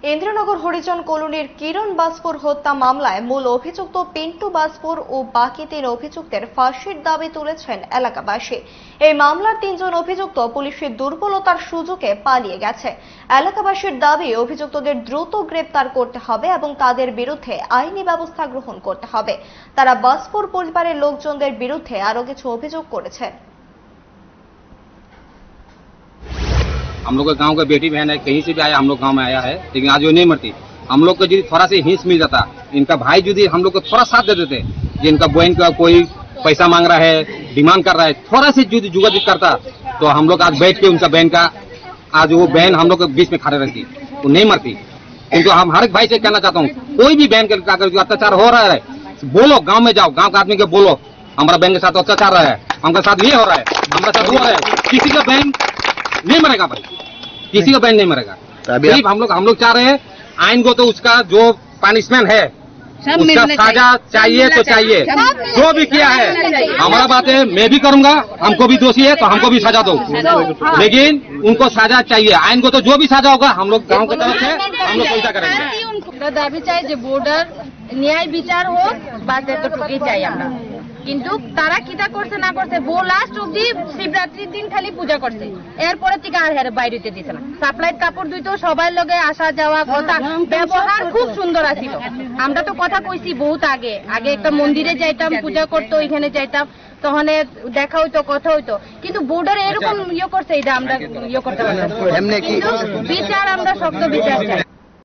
ইন্দ্রনগর হরিজন কলোনির কিরণ বাসপুর হত্যা মামলায় মূল অভিযুক্ত পিন্টু বাসপুর ও বাকি 3 অভিযুক্তের ফাঁসির দাবি তুলেছেন এলাকাবাসী। এই মামলার 3 জন অভিযুক্ত পুলিশের দুর্বলতার সুযোগে পালিয়ে গেছে। এলাকাবাসীর দাবি অভিযুক্তদের দ্রুত গ্রেপ্তার করতে হবে এবং তাদের বিরুদ্ধে আইনি ব্যবস্থা গ্রহণ করতে হবে। তারা বাসপুর পরিবারের লোকজনদের বিরুদ্ধে আরো কিছু অভিযোগ করেছেন। हम लोग का गांव का बेटी बहन है, कहीं से भी आया हम लोग गांव में आया है, लेकिन आज वो नहीं मरती। हम लोग को यदि थोड़ा सा हिंस मिल जाता, इनका भाई यदि हम लोग को थोड़ा साथ दे देते, जिनका बहन का कोई पैसा मांग रहा है, डिमांड कर रहा है, थोड़ा सा यदि जुगाजुग करता तो हम लोग आज बैठ के उनका बहन का आज वो बहन हम लोग के बीच में खड़े रहती, वो नहीं मरती। किंतु हम हर एक भाई से कहना चाहता हूँ, कोई भी बहन के जो अत्याचार हो रहा है बोलो, गाँव में जाओ, गाँव के आदमी के बोलो हमारा बहन के साथ अत्याचार रहा है, हमारे साथ ये हो रहा है, हमारे साथ वो हो रहा है। किसी का बहन नहीं मरेगा भाई, किसी का बहन नहीं मरेगा। सिर्फ हम लोग चाह रहे हैं आइन को तो उसका जो पनिशमेंट है उसका सजा चाहिए तो चाहिए, जो भी किया है। हमारा बात है, मैं भी करूंगा, हमको भी दोषी है तो हमको भी सजा दो, लेकिन उनको सजा चाहिए। आइन को तो जो भी सजा होगा हम लोग गाँव की तरफ से हम लोग पैसा करेंगे। दाबी चाहिए बॉर्डर न्याय বিচার হোক, বাস এতটুকুই চাই আমরা। কিন্তু তারা কিটা করছে না করছে, বো লাস্ট অবধি শিবরাত্রির দিন খালি পূজা করছে, এরপরে থেকে আর হেরে বাইরেতে দিছে না। সাপ্লাইট কাপড় দুইতো সবাই লগে আসা যাওয়া, কথা ব্যবহার খুব সুন্দর আছিল। আমরা তো কথা কইছি বহুত আগে আগে একটা মন্দিরে যাইতাম, পূজা করতো, এখানে যাইতাম, তখন দেখা হইতো, কথা হইতো। কিন্তু বর্ডারে এরকম করছে, এটা আমরা করতে পারতাম। বিচার আমরা শক্ত বিচার চাই।